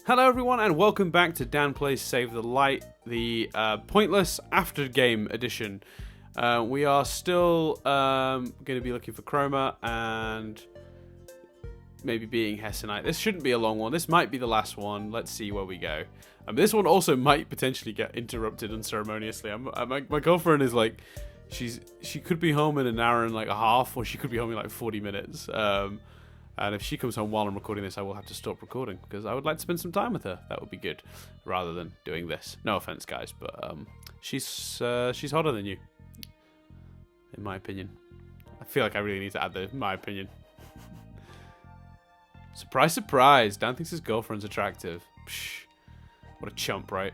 Hello everyone and welcome back to Dan Plays Save the Light, the pointless after game edition. We are still going to be looking for Chroma and maybe beating Hessenite. This shouldn't be a long one. This might be the last one. Let's see where we go. This one also might potentially get interrupted unceremoniously. My girlfriend is like, she could be home in an hour and like a half, or she could be home in like 40 minutes. And if she comes home while I'm recording this, I will have to stop recording because I would like to spend some time with her. That would be good, rather than doing this. No offense, guys, but she's hotter than you, in my opinion. I feel like I really need to add the my opinion. Surprise, surprise! Dan thinks his girlfriend's attractive. Psh, what a chump, right?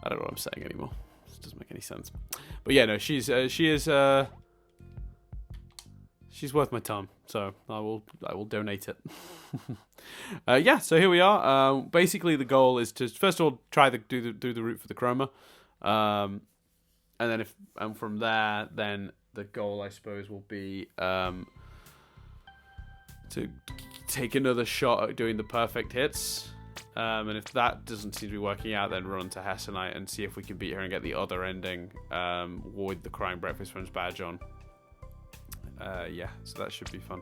I don't know what I'm saying anymore. This doesn't make any sense. But yeah, no, she is. She's worth my time, so I will donate it. Yeah, so here we are. Basically, the goal is to first of all try to do the route for the Chroma, and then from there, then the goal I suppose will be to take another shot at doing the perfect hits. And if that doesn't seem to be working out, then run to Hessenite and see if we can beat her and get the other ending with the Crying Breakfast Friends badge on. Yeah, so that should be fun.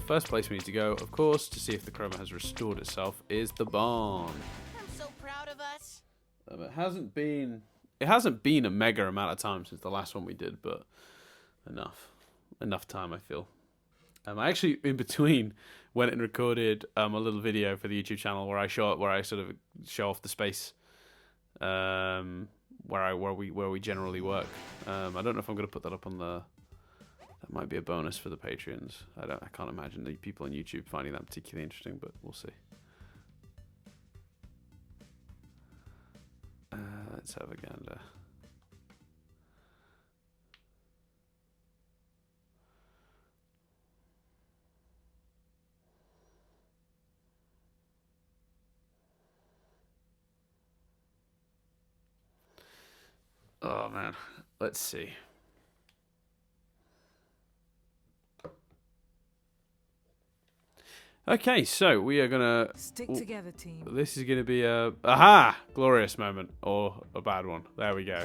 First place we need to go, of course, to see if the Chroma has restored itself, is the barn. I'm so proud of us. It hasn't been a mega amount of time since the last one we did, but enough time, I feel. I actually, in between, went and recorded a little video for the YouTube channel where I sort of show off the space where we generally work. I don't know if I'm going to put that up on the. That might be a bonus for the Patreons. I can't imagine the people on YouTube finding that particularly interesting, but we'll see. Let's have a gander. Oh man, let's see. Okay, so we are gonna stick together, team. This is gonna be a glorious moment or a bad one. There we go.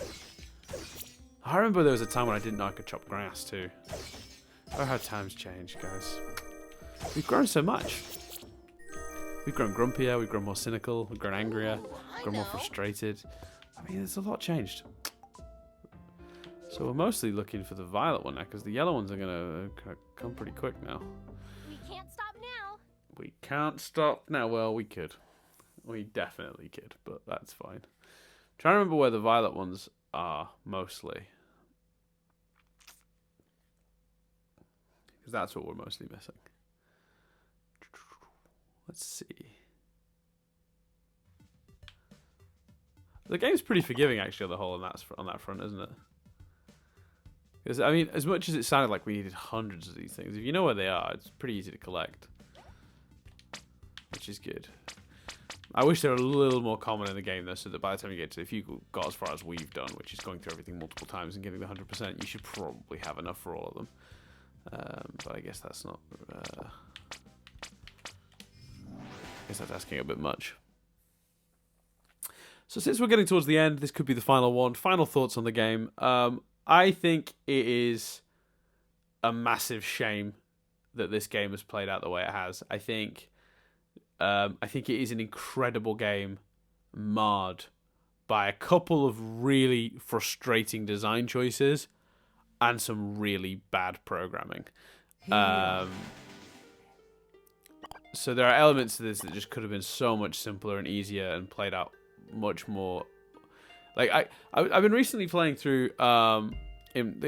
I remember there was a time when I didn't know I could chop grass too. Oh, how times change, guys. We've grown so much. We've grown grumpier. We've grown more cynical. We've grown angrier. We've grown more frustrated. I mean, there's a lot changed. So we're mostly looking for the violet one now because the yellow ones are gonna come pretty quick now. We can't stop now. We can't stop now. Well, we could. We definitely could, but that's fine. Trying to remember where the violet ones are, mostly. Because that's what we're mostly missing. Let's see. The game's pretty forgiving, actually, on the whole, on that front, isn't it? Because, I mean, as much as it sounded like we needed hundreds of these things, if you know where they are, it's pretty easy to collect. Which is good. I wish they were a little more common in the game, though, so that by the time you get to, if you got as far as we've done, which is going through everything multiple times and getting the 100%, you should probably have enough for all of them. But I guess that's not... I guess that's asking a bit much. So since we're getting towards the end, this could be the final one. Final thoughts on the game. I think it is a massive shame that this game has played out the way it has. I think it is an incredible game marred by a couple of really frustrating design choices and some really bad programming. So there are elements to this that just could have been so much simpler and easier and played out much more. Like I've been recently playing through in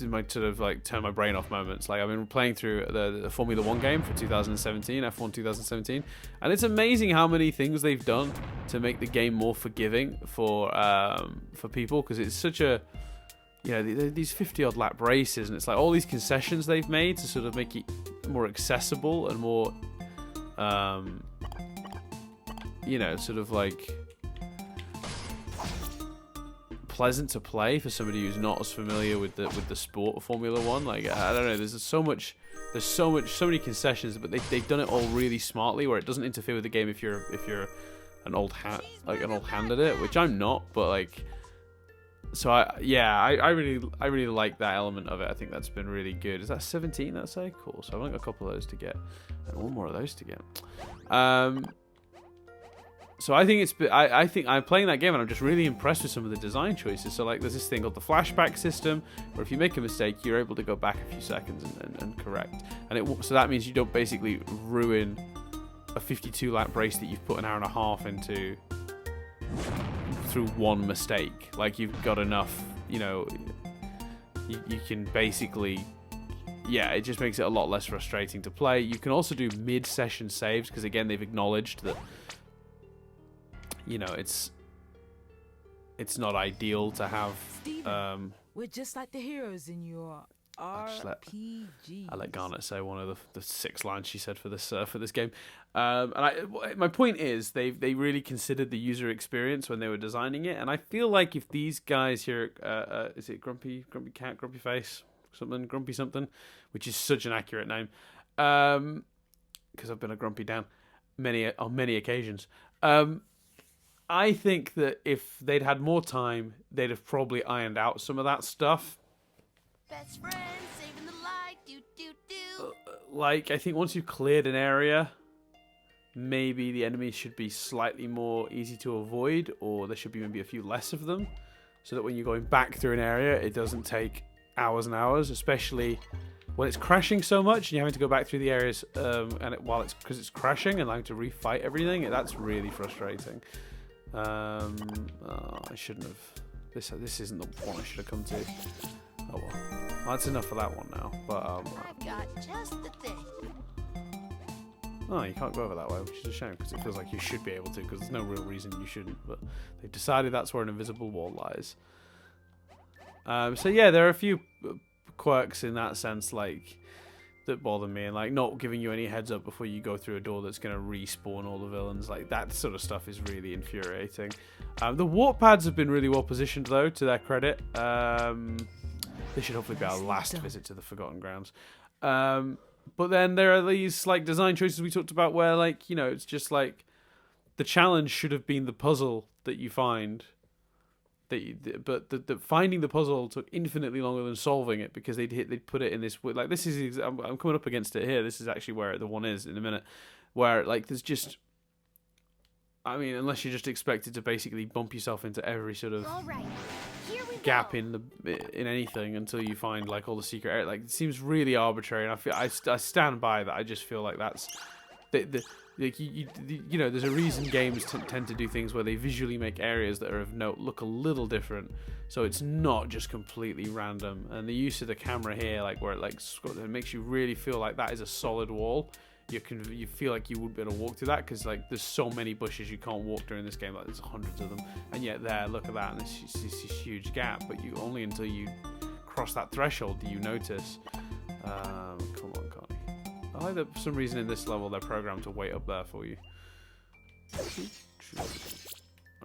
my sort of like turn my brain off moments. Like I've been playing through the Formula 1 game for 2017, F1 2017, and it's amazing how many things they've done to make the game more forgiving for people, because it's such a, you know, these 50 odd lap races, and it's like all these concessions they've made to sort of make it more accessible and more you know, sort of like pleasant to play for somebody who's not as familiar with the sport of Formula One. Like, I don't know, there's so many concessions, but they've done it all really smartly, where it doesn't interfere with the game if you're an old hand at it, which I'm not, but like, so I really like that element of it. I think that's been really good. Is that 17? That's so cool. So I've only got a couple of those to get, and one more of those to get. So I think I think I'm playing that game and I'm just really impressed with some of the design choices. So like, there's this thing called the flashback system, where if you make a mistake, you're able to go back a few seconds and correct. And so that means you don't basically ruin a 52 lap race that you've put an hour and a half into through one mistake. Like, you've got enough, you know, you can basically, yeah, it just makes it a lot less frustrating to play. You can also do mid-session saves, because again, they've acknowledged that, you know, it's not ideal to have. We're just like the heroes in your RPG. I let Garnet say one of the 6 lines she said for this game. My point is, they really considered the user experience when they were designing it, and I feel like if these guys here, is it Grumpy Cat, Grumpy Face, Grumpy something, which is such an accurate name, because I've been a Grumpy Dan on many occasions. I think that if they'd had more time, they'd have probably ironed out some of that stuff. Best friends, saving the light, do. Like, I think once you've cleared an area, maybe the enemies should be slightly more easy to avoid, or there should be maybe a few less of them, so that when you're going back through an area, it doesn't take hours and hours, especially when it's crashing so much and you're having to go back through the areas, because it's crashing and having to refight everything. That's really frustrating. I shouldn't have. This isn't the one I should have come to. Oh well. That's enough for that one now. But I've got just the thing. Oh, you can't go over that way, which is a shame, because it feels like you should be able to, because there's no real reason you shouldn't. But they've decided that's where an invisible wall lies. So yeah, there are a few quirks in that sense, like, that bother me, and like not giving you any heads up before you go through a door that's going to respawn all the villains. Like, that sort of stuff is really infuriating. The warp pads have been really well positioned, though, to their credit. This should hopefully be our last visit to the Forgotten Grounds. But then there are these like design choices we talked about, where, like, you know, it's just like the challenge should have been the puzzle that you find. But the finding the puzzle took infinitely longer than solving it, because they'd put it in this, like, this is, I'm coming up against it here. This is actually where the one is in a minute, where like there's just, I mean, unless you're just expected to basically bump yourself into every sort of gap in anything until you find like all the secret area. Like, it seems really arbitrary, and I stand by that. I just feel like that's like, you know, there's a reason games tend to do things where they visually make areas that are of note look a little different, so it's not just completely random. And the use of the camera here, like, where it makes you really feel like that is a solid wall. You feel like you wouldn't be able to walk through that, because like there's so many bushes you can't walk during this game. Like, there's hundreds of them, and yet there, look at that, and there's this huge gap. But you only until you cross that threshold do you notice. Come on, Connie. I like that for some reason in this level they're programmed to wait up there for you.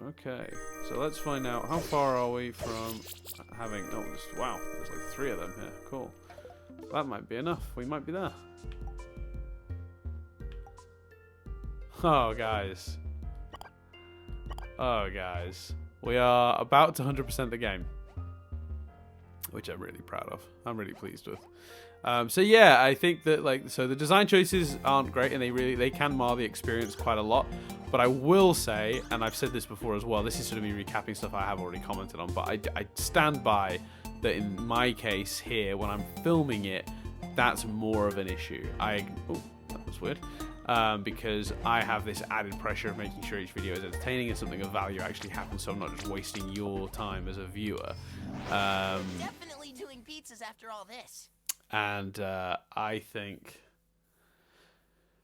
Okay, so let's find out how far are we from having. Oh, wow, there's like 3 of them here. Cool. That might be enough. We might be there. Oh, guys. We are about to 100% the game, which I'm really proud of. I'm really pleased with. So yeah, I think that, like, so the design choices aren't great, and they can mar the experience quite a lot. But I will say, and I've said this before as well, this is sort of me recapping stuff I have already commented on, but I stand by that in my case here, when I'm filming it, that's more of an issue. Oh, that was weird. Because I have this added pressure of making sure each video is entertaining and something of value actually happens, so I'm not just wasting your time as a viewer. Definitely doing pizzas after all this. And I think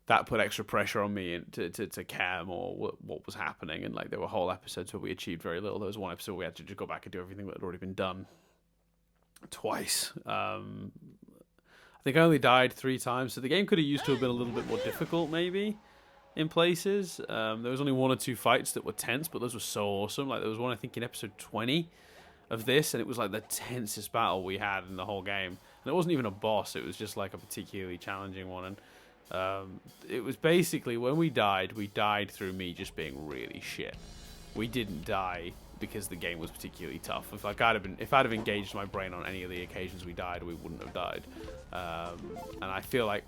that put extra pressure on me to care more what was happening. And like, there were whole episodes where we achieved very little. There was one episode where we had to just go back and do everything that had already been done twice. I think I only died 3 times, so the game could have used to have been a little bit more difficult, maybe, in places. There was only 1 or 2 fights that were tense, but those were so awesome. Like, there was one, I think, in episode 20, of this, and it was like the tensest battle we had in the whole game. And it wasn't even a boss; it was just like a particularly challenging one. And it was basically when we died through me just being really shit. We didn't die because the game was particularly tough. If I'd have engaged my brain on any of the occasions we died, we wouldn't have died. And I feel like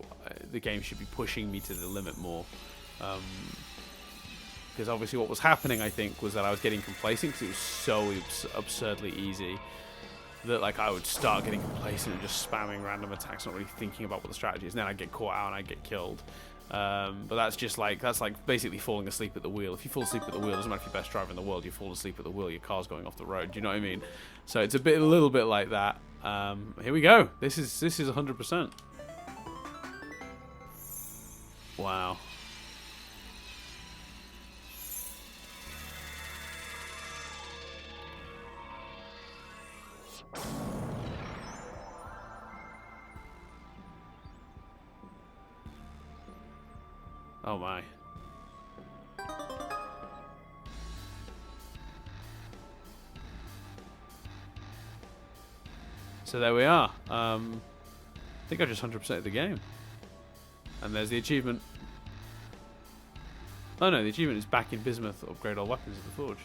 the game should be pushing me to the limit more. Because obviously what was happening, I think, was that I was getting complacent because it was so absurdly easy that like I would start getting complacent and just spamming random attacks, not really thinking about what the strategy is. And then I'd get caught out and I'd get killed. But that's like basically falling asleep at the wheel. If you fall asleep at the wheel, it doesn't matter if you're the best driver in the world, you fall asleep at the wheel, your car's going off the road. Do you know what I mean? So it's a little bit like that. Here we go. This is 100%. Wow. Oh my. So there we are. I think I just 100%ed the game. And there's the achievement. Oh no, the achievement is back in Bismuth, upgrade all weapons of the forge.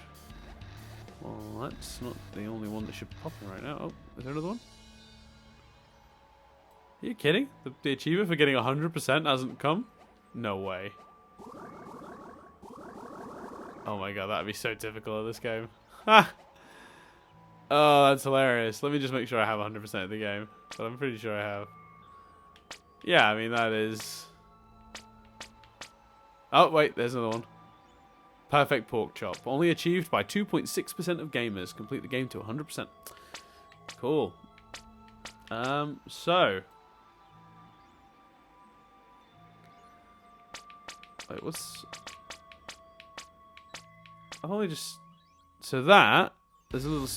Well, that's not the only one that should be popping right now. Oh, is there another one? Are you kidding? The achievement for getting 100% hasn't come? No way. Oh my god, that'd be so typical of this game. Ha! Oh, that's hilarious. Let me just make sure I have 100% of the game. But I'm pretty sure I have. Yeah, I mean, that is... Oh, wait, there's another one. Perfect Porkchop. Only achieved by 2.6% of gamers. Complete the game to 100%. Cool. So... Wait, what's... I've only just... So that... There's a little...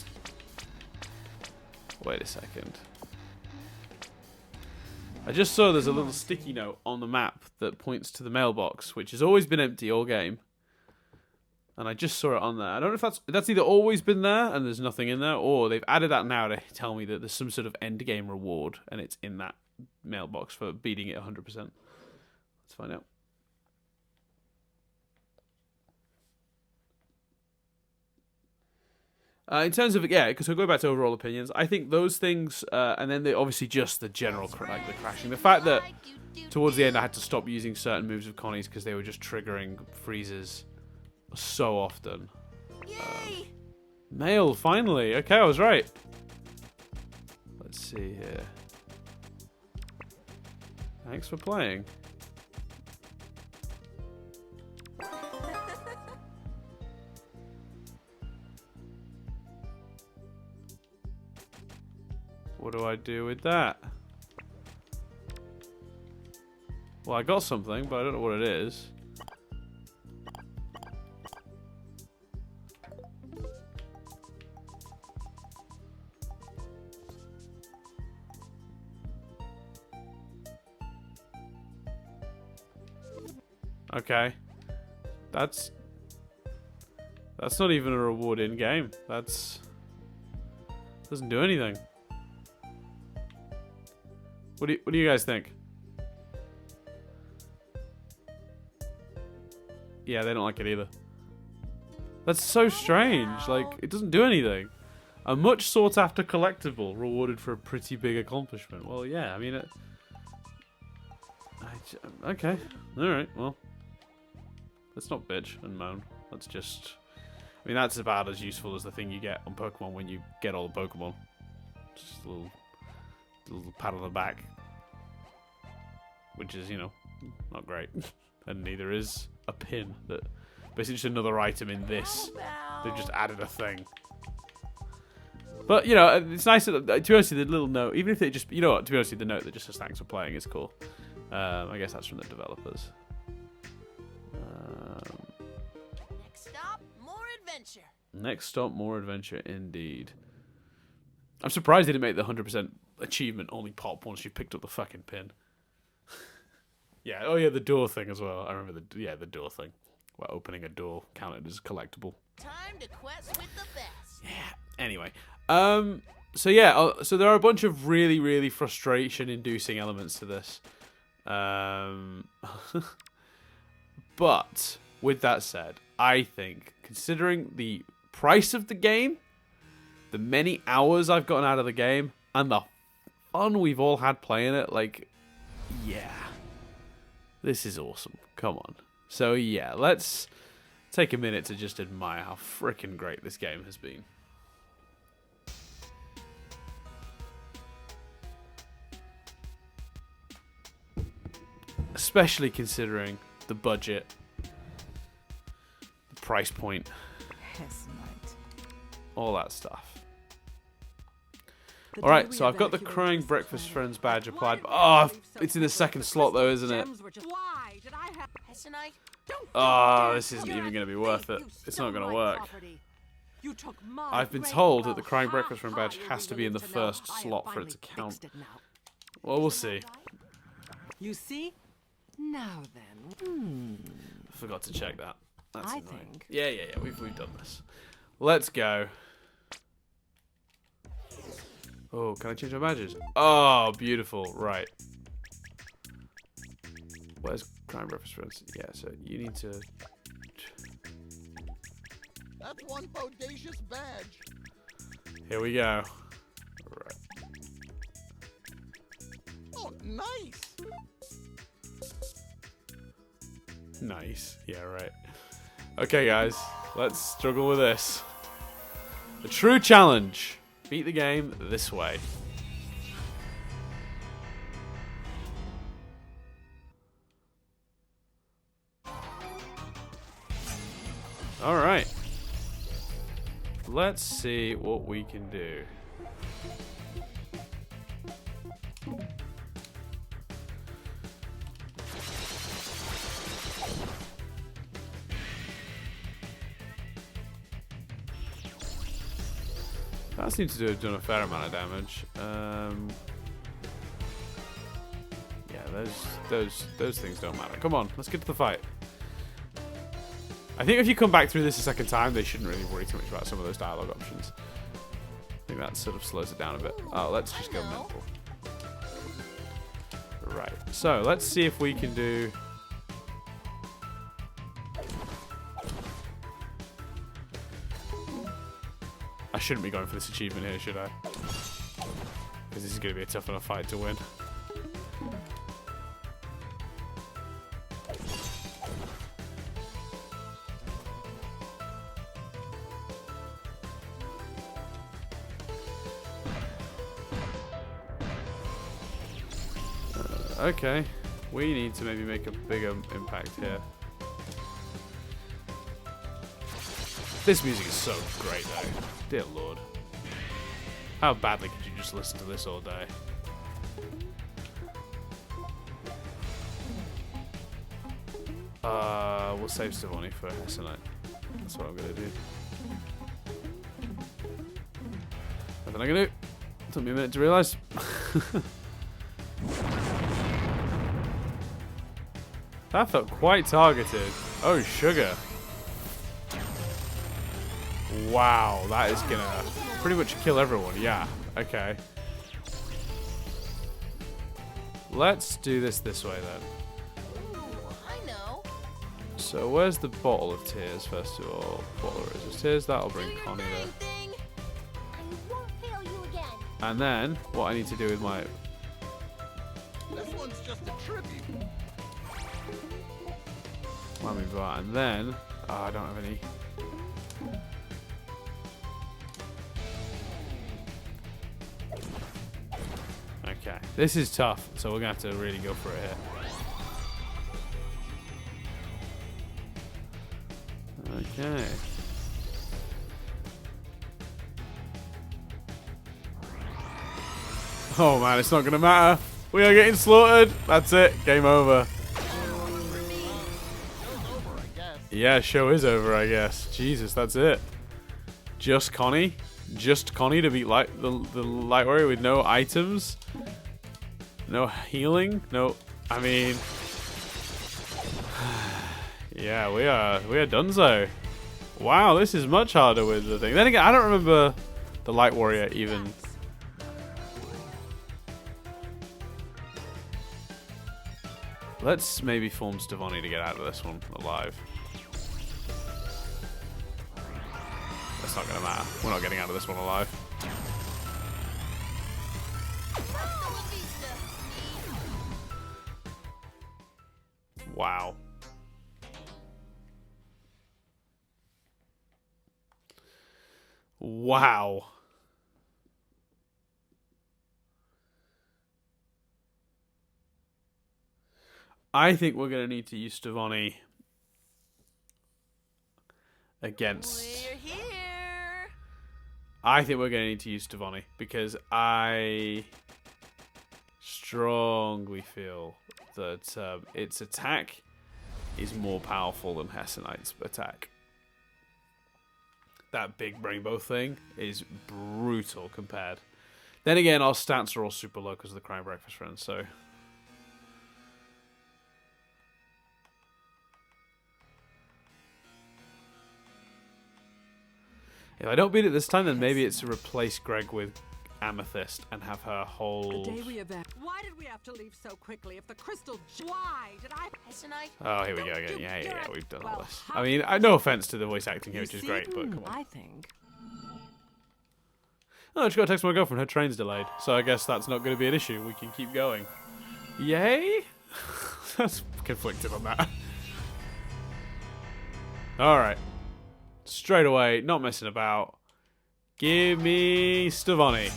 Wait a second. I just saw there's a little sticky note on the map that points to the mailbox, which has always been empty all game. And I just saw it on there. I don't know if that's either always been there and there's nothing in there, or they've added that now to tell me that there's some sort of end game reward and it's in that mailbox for beating it 100%. Let's find out. In terms of, yeah, because we'll go back to overall opinions, I think those things, and then obviously just the general, like the crashing. The fact that towards the end I had to stop using certain moves of Connie's because they were just triggering freezes so often. Mail, finally. Okay, I was right. Let's see here. Thanks for playing. What do I do with that? Well, I got something, but I don't know what it is. Okay. That's not even a reward in game. Doesn't do anything. What do you guys think? Yeah, they don't like it either. That's so strange. Like, it doesn't do anything. A much sought after collectible rewarded for a pretty big accomplishment. Well, yeah, I mean it. Okay. Alright, well. Let's not bitch and moan. Let's just... I mean, that's about as useful as the thing you get on Pokemon when you get all the Pokemon. Just a little pat on the back. Which is, you know, not great. And neither is a pin. That basically just another item in this. They've just added a thing. But, you know, it's nice that, to be honest, the little note, even if they just, you know what, to be honest, the note that just says thanks for playing is cool. I guess that's from the developers. Next stop, more adventure. Next stop, more adventure indeed. I'm surprised they didn't make the 100% achievement only pop once you picked up the fucking pin. Yeah, oh yeah, the door thing as well. I remember the door thing. Where opening a door counted as collectible. Time to quest with the best. Yeah, Anyway, so yeah, so there are a bunch of really, really frustration-inducing elements to this. But with that said, I think considering the price of the game, the many hours I've gotten out of the game, and the fun we've all had playing it, like, yeah, this is awesome. Come on. So yeah, let's take a minute to just admire how freaking great this game has been. Especially considering the budget, the price point, all that stuff. Alright, so I've got the Crying Breakfast Friends badge applied. Oh, it's in the second slot though, isn't it? Oh, this isn't even going to be worth it. It's not going to work. I've been told that the Crying Breakfast Friend badge has to be in the first slot for it to count. Well, we'll see. You see? Now then. I forgot to check that. That's I annoying. think. Yeah, we've done this. Let's go. Oh, can I change my badges? Oh, beautiful. Right. Where's Crime Breakfast Friends? Yeah, so you need to... That's one bodacious badge. Here we go. Right. Oh, nice. Nice. Yeah, right. Okay, guys. Let's struggle with this. The true challenge. Beat the game this way. Alright. Let's see what we can do. That seems to have done a fair amount of damage. Yeah, those things don't matter. Come on, let's get to the fight. I think if you come back through this a second time, they shouldn't really worry too much about some of those dialogue options. I think that sort of slows it down a bit. Oh, let's just go mental. Right, so let's see if we can do... I shouldn't be going for this achievement here, should I? Because this is going to be a tough enough fight to win. Okay, we need to maybe make a bigger impact here. This music is so great though. Dear Lord. How badly could you just listen to this all day? We'll save Savoni for tonight. That's what I'm gonna do. Nothing I can do. Took me a minute to realise. That felt quite targeted. Oh, sugar. Wow, that is gonna pretty much kill everyone. Yeah, okay. Let's do this way then. I know. So where's the bottle of tears first of all? Bottle of resist tears, that'll bring Connie there. I won't fail you again. And then, what I need to do with my... This one's just a tribute. Whammy bar, and then... Oh, I don't have any... Okay, this is tough, so we're gonna have to really go for it here. Okay. Oh man, it's not gonna matter. We are getting slaughtered. That's it. Game over. Yeah, show is over, I guess. Jesus, that's it. Just Connie? Just Connie to beat the Light Warrior with no items? No healing? No, I mean... Yeah, we are donezo. Wow, this is much harder with the thing. Then again, I don't remember the Light Warrior even. Let's maybe form Stevoni to get out of this one alive. That's not going to matter. We're not getting out of this one alive. Wow. Wow. I think we're going to need to use Stevoni against... We're here. I think we're going to need to use Stevoni because I strongly feel that its attack is more powerful than Hessenite's attack. That big rainbow thing is brutal compared. Then again, our stats are all super low because of the Crime Breakfast Friends, so... If I don't beat it this time, then maybe it's to replace Greg with Amethyst and have her hold... Why did we have to leave so quickly? If the crystal... Why did I... Oh, here we go again. Yeah, we've done all this. I mean, no offense to the voice acting here, which is great, but come on. I think... Oh, I just got to text my girlfriend. Her train's delayed. So I guess that's not going to be an issue. We can keep going. Yay? That's conflicted on that. Alright. Straight away, not messing about. Give me Stevoni.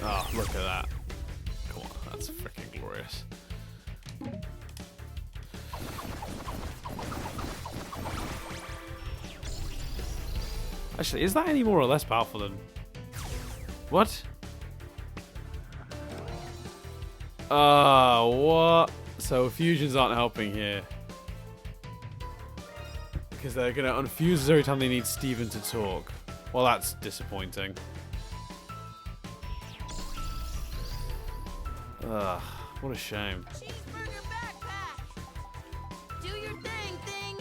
Oh, look at that. Come on, that's freaking glorious. Actually, is that any more or less powerful than... What? What? So fusions aren't helping here. Because they're going to unfuse us every time they need Steven to talk. Well, that's disappointing. Ugh, what a shame. Cheeseburger backpack. Do your thing, thing.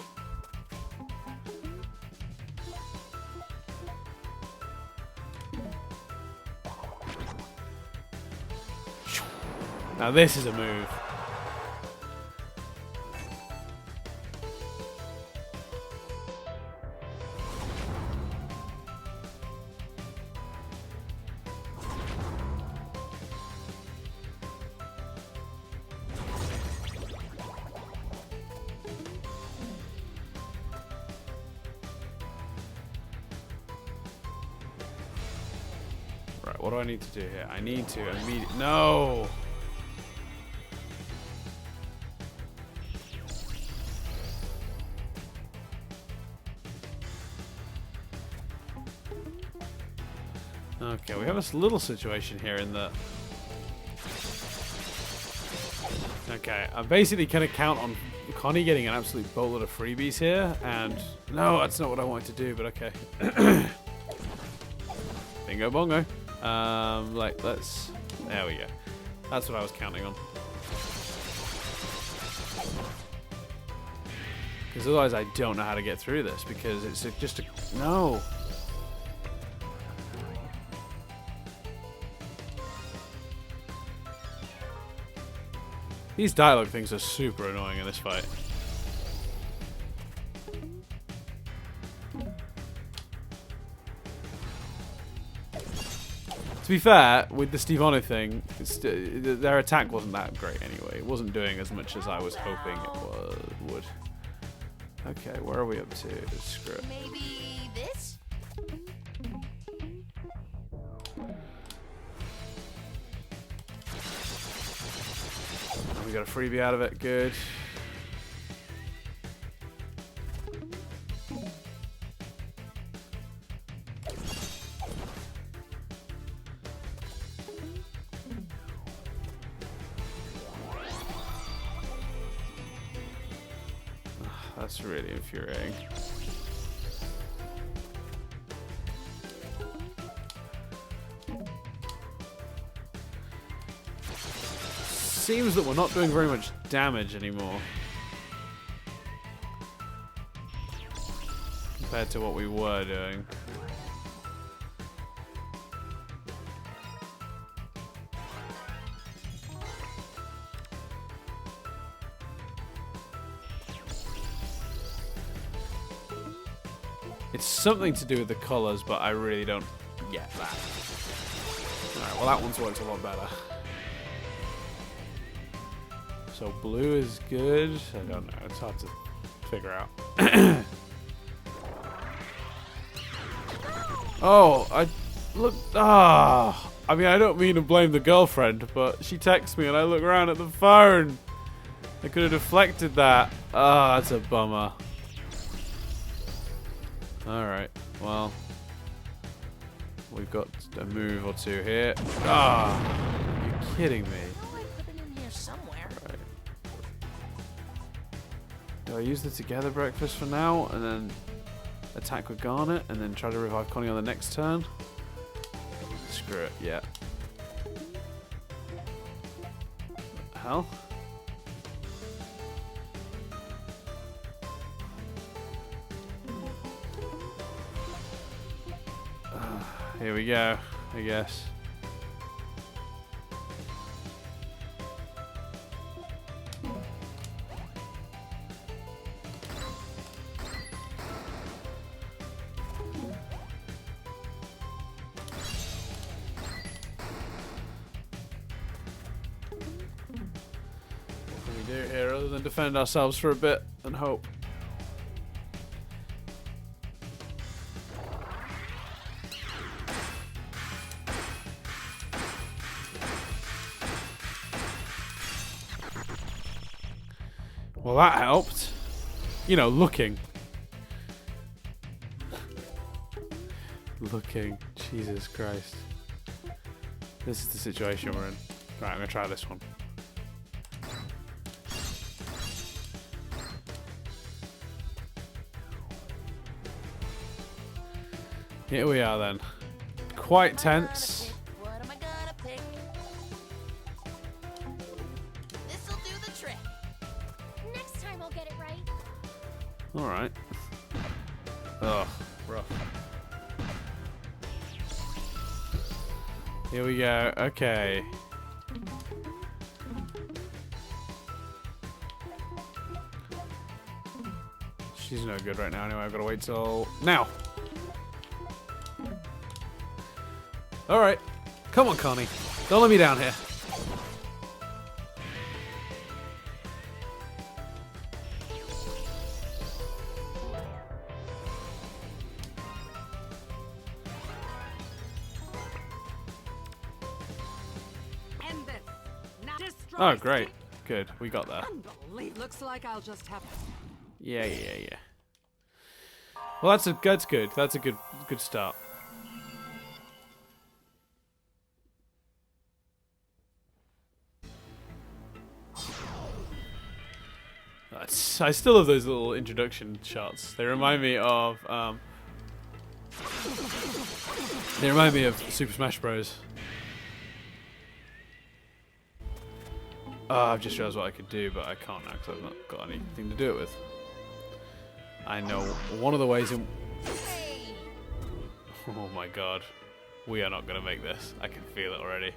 Now this is a move. Right, what do I need to do here? I need to immediately... No! Okay, we have a little situation here in that... Okay, I'm basically going to count on Connie getting an absolute boatload of freebies here, and... No, that's not what I wanted to do, but okay. Bingo bongo. Let's... There we go. That's what I was counting on. Because otherwise I don't know how to get through this, because it's just a... No! These dialogue things are super annoying in this fight. To be fair, with the Stevoni thing, their attack wasn't that great anyway. It wasn't doing as much as I was hoping it would. Okay, where are we up to? Screw it. Maybe this? We got a freebie out of it. Good. That's really infuriating. seems that we're not doing very much damage anymore. Compared to what we were doing. It's something to do with the colours, but I really don't get that. Alright, well that one's worked a lot better. So blue is good. I don't know, it's hard to figure out. Oh, I mean, I don't mean to blame the girlfriend, but she texts me and I look around at the phone. I could have deflected that. Ah, that's a bummer. Alright, well, we've got a move or two here. Ah, you're kidding me. Oh, I put it in here somewhere. Right. Do I use the together breakfast for now and then attack with Garnet and then try to revive Connie on the next turn? Screw it, yeah. Hell? Here we go, I guess. What can we do here other than defend ourselves for a bit and hope? Well, that helped. You know, looking. Looking. Jesus Christ. This is the situation we're in. Right, I'm going to try this one. Here we are then. Quite tense. What am I gonna pick? This'll do the trick. Next time I'll get it right. Alright. Oh, rough. Here we go. Okay. She's no good right now anyway. I've got to wait till now. Alright. Come on, Connie. Don't let me down here. End this. Now destroy Oh, great. stick. Good. We got there. Unbelievable. Looks like I'll just have. Yeah. Well, that's good. That's a good start. I still love those little introduction shots. They remind me of Super Smash Bros. I've just realized what I could do, but I can't now because I've not got anything to do it with. I know one of the ways in... Oh my god. We are not going to make this. I can feel it already.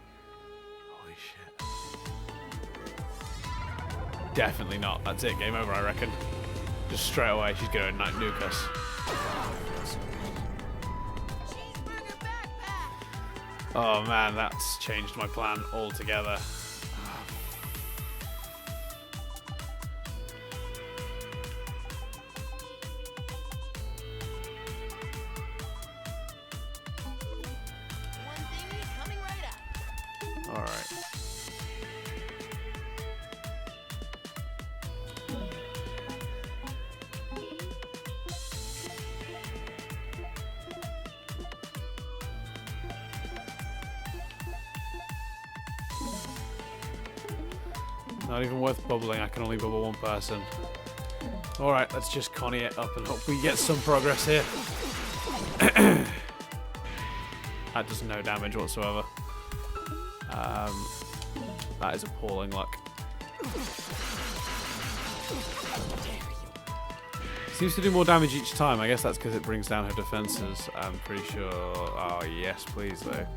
Holy shit. Definitely not. That's it. Game over, I reckon. Just straight away, she's going to nuke us. Cheeseburger backpack. Oh man, that's changed my plan altogether. One thingy coming right up. Alright. Not even worth bubbling, I can only bubble one person. Alright, let's just Connie it up and hope we get some progress here. That does no damage whatsoever. That is appalling luck. Seems to do more damage each time. I guess that's because it brings down her defenses. I'm pretty sure. Oh, yes, please, though.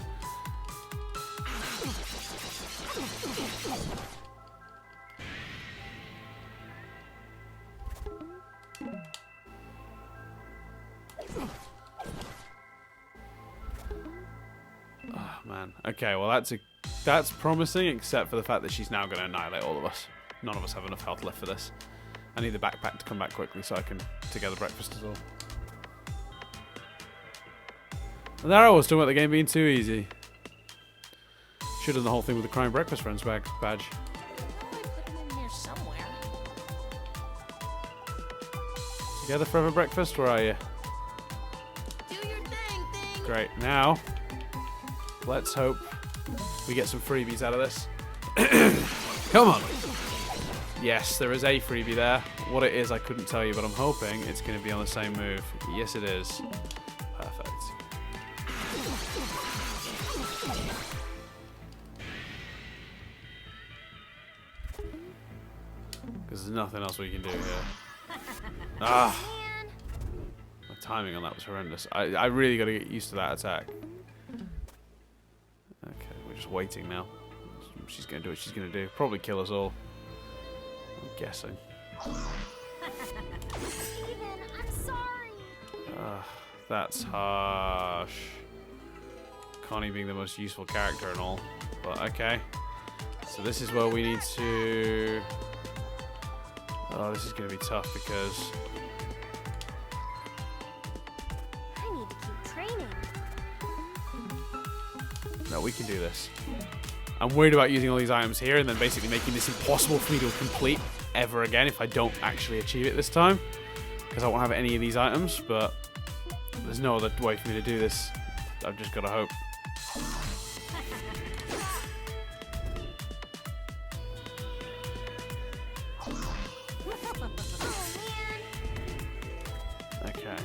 Oh, man. Okay, well, that's promising, except for the fact that she's now going to annihilate all of us. None of us have enough health left for this. I need the backpack to come back quickly so I can together breakfast as well. And there I was talking about the game being too easy. Should have done the whole thing with the Crying Breakfast Friends badge. I put them in there somewhere. Together forever breakfast, where are you? Do your thing. Great. Now, let's hope we get some freebies out of this. Come on. Yes, there is a freebie there. What it is, I couldn't tell you, but I'm hoping it's going to be on the same move. Yes, it is. Perfect. Because there's nothing else we can do here. Ah! My timing on that was horrendous. I really got to get used to that attack. Okay, we're just waiting now. She's going to do what she's going to do. Probably kill us all. I'm guessing. Steven, I'm sorry. That's harsh. Connie being the most useful character and all. But okay. So this is where we need to... Oh, this is going to be tough because... I need to keep training. No, we can do this. I'm worried about using all these items here and then basically making this impossible for me to complete ever again if I don't actually achieve it this time. Because I won't have any of these items, but there's no other way for me to do this. I've just got to hope. Okay.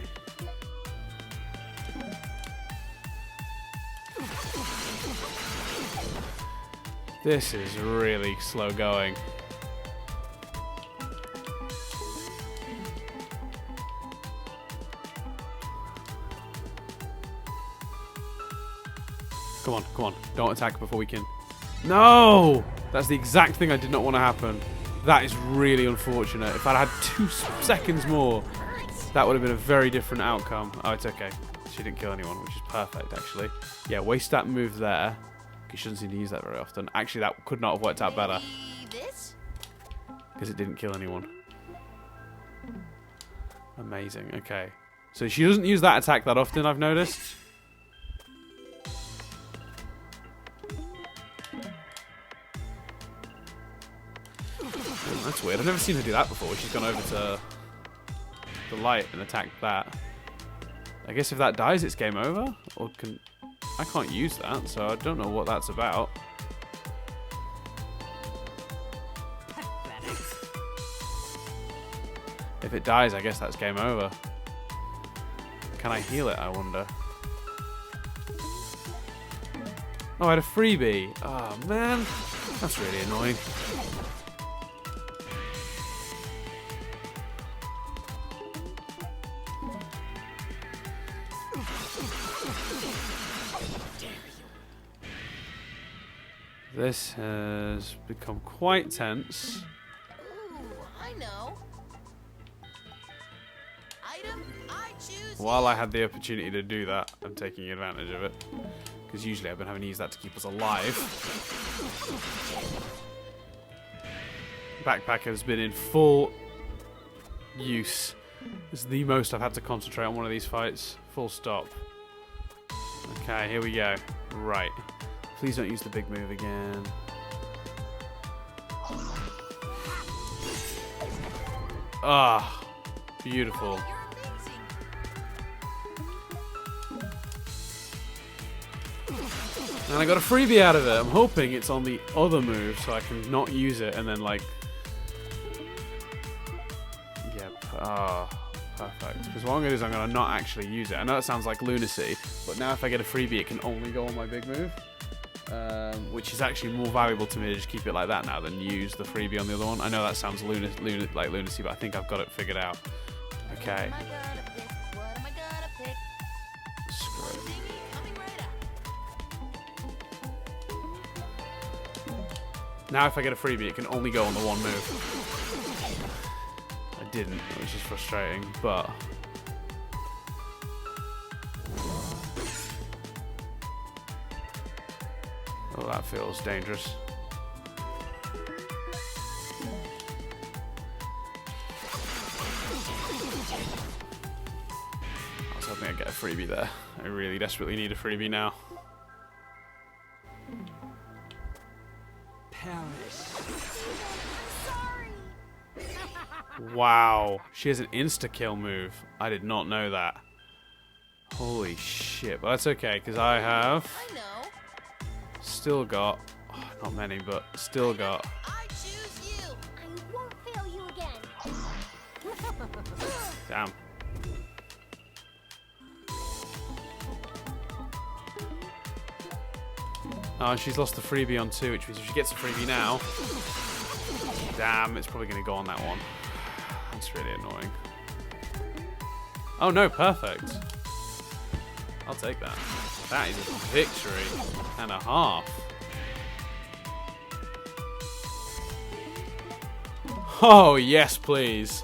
This is really slow going. Come on, come on. Don't attack before we can... No! That's the exact thing I did not want to happen. That is really unfortunate. If I'd had 2 seconds more, that would have been a very different outcome. Oh, it's okay. She didn't kill anyone, which is perfect, actually. Yeah, waste that move there. You shouldn't seem to use that very often. Actually, that could not have worked out better. This? Because it didn't kill anyone. Amazing. Okay. So she doesn't use that attack that often, I've noticed. Oh, that's weird. I've never seen her do that before. She's gone over to the light and attacked that. I guess if that dies, it's game over? Or can... I can't use that, so I don't know what that's about. If it dies, I guess that's game over. Can I heal it, I wonder? Oh, I had a freebie. Oh, man. That's really annoying. This has become quite tense. Ooh, I know. Item, I choose. While I had the opportunity to do that, I'm taking advantage of it. Because usually I've been having to use that to keep us alive. Backpack has been in full use. This is the most I've had to concentrate on one of these fights. Full stop. Okay, here we go. Right. Please don't use the big move again. Ah, beautiful. You're amazing. And I got a freebie out of it. I'm hoping it's on the other move so I can not use it and then like... Yep. Ah, perfect. Because what I'm going to do is I'm going to not actually use it. I know that sounds like lunacy, but now if I get a freebie it can only go on my big move. which is actually more valuable to me to just keep it like that now than use the freebie on the other one. I know that sounds like lunacy, but I think I've got it figured out. Okay. What am I gonna pick? What am I gonna pick? Screw it. Dingy coming right up. Now if I get a freebie, it can only go on the one move. I didn't, which is frustrating, but... Oh, that feels dangerous. I was hoping I'd get a freebie there. I really desperately need a freebie now. Wow, she has an insta-kill move. I did not know that. Holy shit, but that's okay, because I have I know. still got, not many, but still got. I choose you. I won't fail you again. Damn. Oh, she's lost the freebie on 2, which means if she gets a freebie now, damn, it's probably going to go on that one. That's really annoying. Oh no, perfect. I'll take that. That is a victory and a half. Oh, yes, please.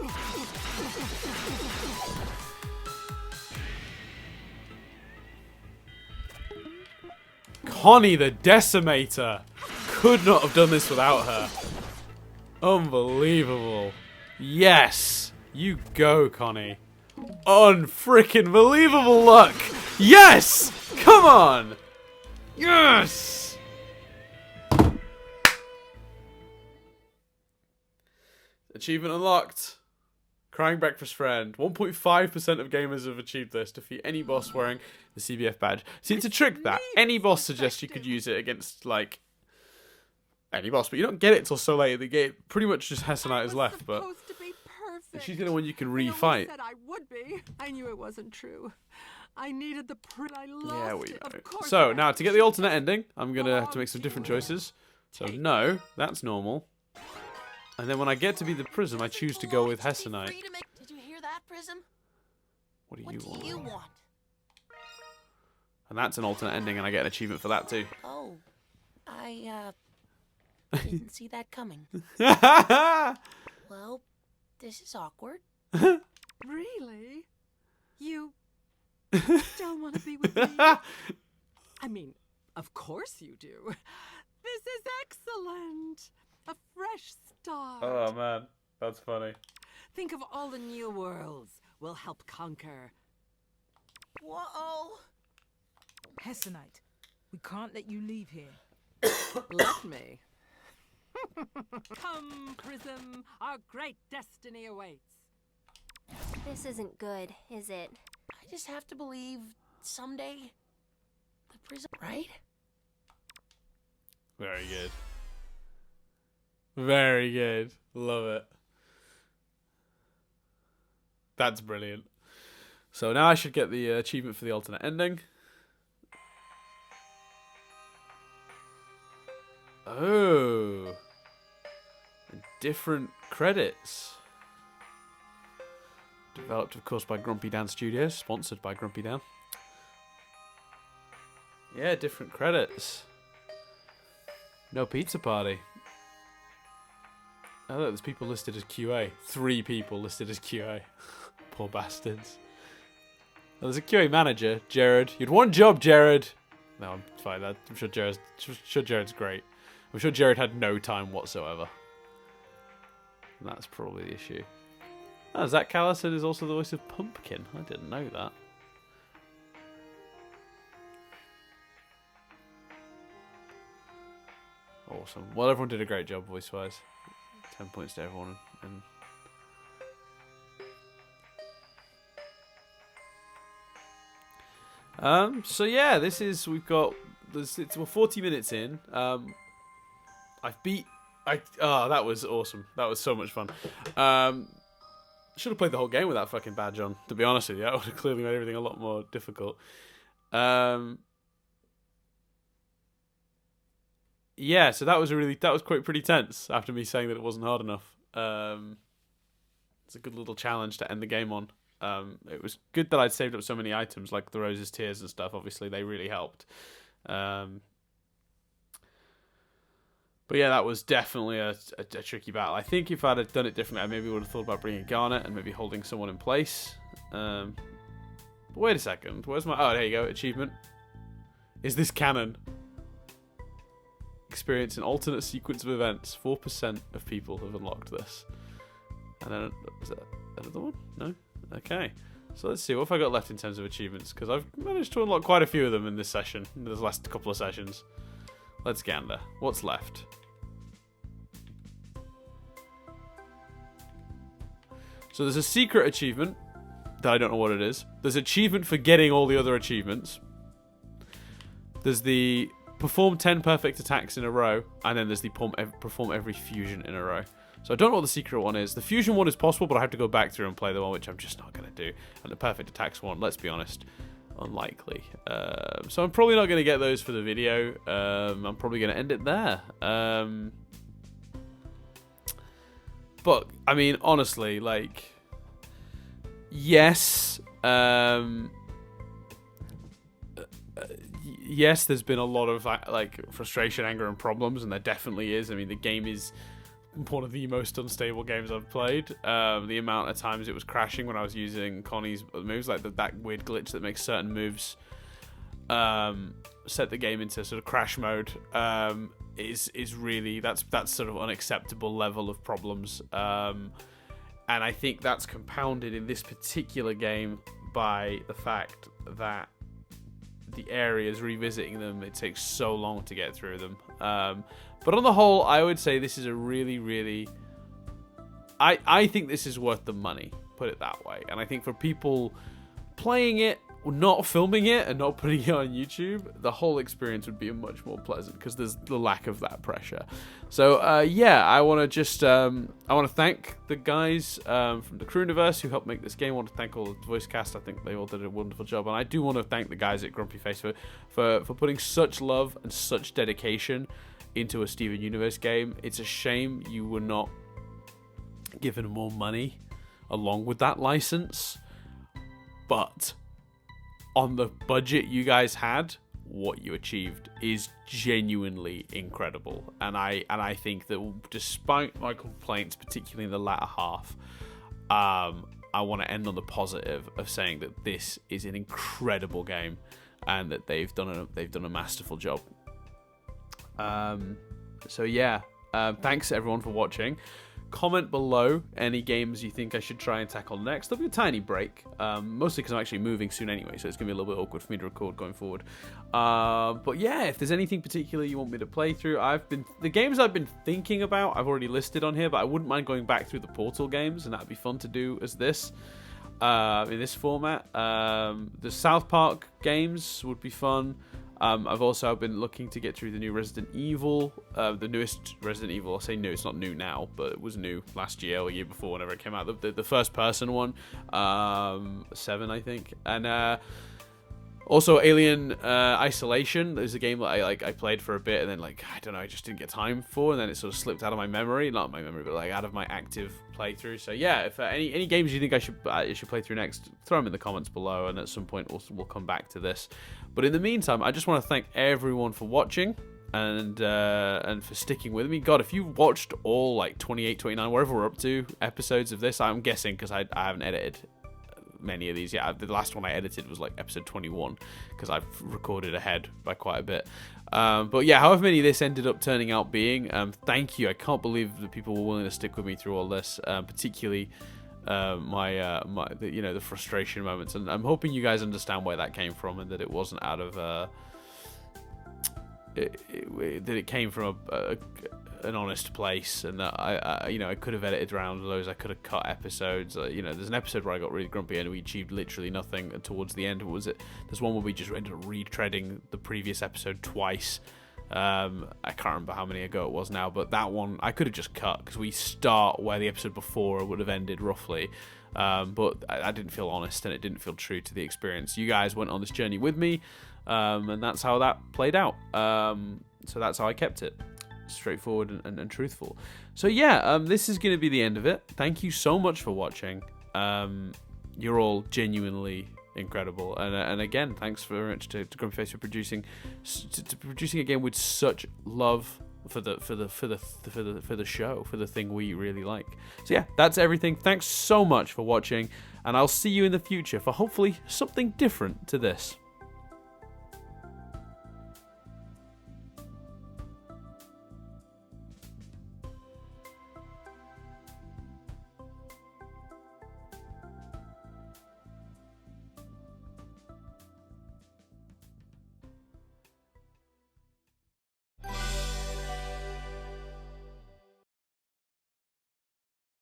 Connie the Decimator. Could not have done this without her. Unbelievable. Yes. You go, Connie. Unfreaking believable luck. Yes. Come on. Yes. Achievement unlocked. Crying breakfast friend. 1.5% of gamers have achieved this. Defeat any boss wearing the CBF badge. See, to trick that, any boss suggests you could use it against, like, any boss, but you don't get it till so late in the game. Pretty much just Hessenite is left, but Supposed to be perfect. she's the only one you can I always refight. said I would be. I knew it wasn't true. I needed the I lost Yeah, we it. know. Of course So, I now, to get the cheated. alternate ending, I'm going to have to make some different choices. So, no, that's normal. And then when I get to be the Prism, I choose to go with Hessenite. Did you hear that, Prism? What do What you do want? you want? And that's an alternate ending, and I get an achievement for that, too. Oh, I didn't see that coming. Well, this is awkward. Really? You don't want to be with me? I mean, of course you do. This is excellent. A fresh start. Oh, man. That's funny. Think of all the new worlds we'll help conquer. Whoa. Hessenite, we can't let you leave here. Let me. Come, Prism. Our great destiny awaits. This isn't good, is it? I just have to believe someday the Prism, right? Very good. Very good. Love it. That's brilliant. So now I should get the achievement for the alternate ending. Oh. Different credits. Developed, of course, by Grumpy Dan Studios. Sponsored by Grumpy Dan. Yeah, different credits. No pizza party. Oh, look, there's people listed as QA. 3 people listed as QA. Poor bastards. Well, there's a QA manager, Jared. You'd one job, Jared. No, I'm fine. I'm sure Jared's great. I'm sure Jared had no time whatsoever. And that's probably the issue. Oh, Zach Callison is also the voice of Pumpkin. I didn't know that. Awesome. Well, everyone did a great job voice-wise. 10 points to everyone. So yeah, we're 40 minutes in. That was awesome. That was so much fun. Should have played the whole game with that fucking badge on, to be honest with you. That would have clearly made everything a lot more difficult. yeah, so that was quite pretty tense after me saying that it wasn't hard enough. It's a good little challenge to end the game on. It was good that I'd saved up so many items like the Rose's Tears and stuff. Obviously, they really helped. But yeah, that was definitely a tricky battle. I think if I'd have done it differently, I maybe would have thought about bringing Garnet and maybe holding someone in place. But wait a second. Where's my... Oh, there you go. Achievement. Is this canon? Experience an alternate sequence of events. 4% of people have unlocked this. And then... Was that another one? No? Okay. So let's see. What have I got left in terms of achievements? Because I've managed to unlock quite a few of them in this session. In the last couple of sessions. Let's gander. What's left? So there's a secret achievement that I don't know what it is. There's achievement for getting all the other achievements. There's the perform 10 perfect attacks in a row, and then there's the perform every fusion in a row. So I don't know what the secret one is. The fusion one is possible, but I have to go back through and play the one, which I'm just not going to do. And the perfect attacks one, let's be honest, unlikely. So I'm probably not going to get those for the video. I'm probably going to end it there. But, I mean, honestly, like, yes, yes, there's been a lot of, like, frustration, anger, and problems, and there definitely is. I mean, the game is one of the most unstable games I've played. The amount of times it was crashing when I was using Connie's moves, like that weird glitch that makes certain moves set the game into sort of crash mode, is really, that's sort of unacceptable level of problems. And I think that's compounded in this particular game by the fact that the areas, revisiting them, it takes so long to get through them. But on the whole, I would say this is a really, really... I think this is worth the money, put it that way. And I think for people playing it, not filming it, and not putting it on YouTube, the whole experience would be much more pleasant because there's the lack of that pressure. So, yeah, I want to just... I want to thank the guys from the Crewniverse who helped make this game. I want to thank all the voice cast. I think they all did a wonderful job. And I do want to thank the guys at Grumpy Face for putting such love and such dedication into a Steven Universe game. It's a shame you were not given more money along with that license, but on the budget you guys had, what you achieved is genuinely incredible. And I think that despite my complaints, particularly in the latter half, I want to end on the positive of saying that this is an incredible game and that they've done a masterful job. So yeah, thanks everyone for watching. Comment below any games you think I should try and tackle next. There'll be a tiny break, mostly because I'm actually moving soon anyway, so it's going to be a little bit awkward for me to record going forward. But yeah, if there's anything particular you want me to play through, the games I've been thinking about, I've already listed on here, but I wouldn't mind going back through the Portal games, and that'd be fun to do as this. In this format. The South Park games would be fun. I've also been looking to get through the new Resident Evil, the newest Resident Evil. I'll say new, it's not new now, but it was new last year or year before, whenever it came out. The first person one, 7, I think. And also Alien Isolation. There's a game that I played for a bit, and then I don't know, I just didn't get time for, and then it sort of slipped out of my memory. Not my memory, but out of my active playthrough. So yeah, if any games you think I should play through next, throw them in the comments below, and at some point we'll come back to this. But in the meantime, I just want to thank everyone for watching and for sticking with me. God, if you watched all 28, 29, wherever we're up to episodes of this, I'm guessing because I haven't edited many of these yet. The last one I edited was episode 21 because I've recorded ahead by quite a bit. But yeah, however many this ended up turning out being, thank you. I can't believe that people were willing to stick with me through all this, particularly the frustration moments, and I'm hoping you guys understand where that came from, and that it wasn't out of that it came from an honest place, and that I could have edited around those. I could have cut episodes. There's an episode where I got really grumpy and we achieved literally nothing, and towards the end, there's one where we just ended up retreading the previous episode twice. I can't remember how many ago it was now, but that one I could have just cut because we start where the episode before would have ended roughly. But I didn't feel honest, and it didn't feel true to the experience. You guys went on this journey with me, and that's how that played out. So that's how I kept it. Straightforward and truthful. So yeah, this is going to be the end of it. Thank you so much for watching. You're all genuinely incredible, and again, thanks very much to Grumpy Face for producing a game with such love for the show, for the thing we really like. So yeah, that's everything. Thanks so much for watching, and I'll see you in the future for hopefully something different to this.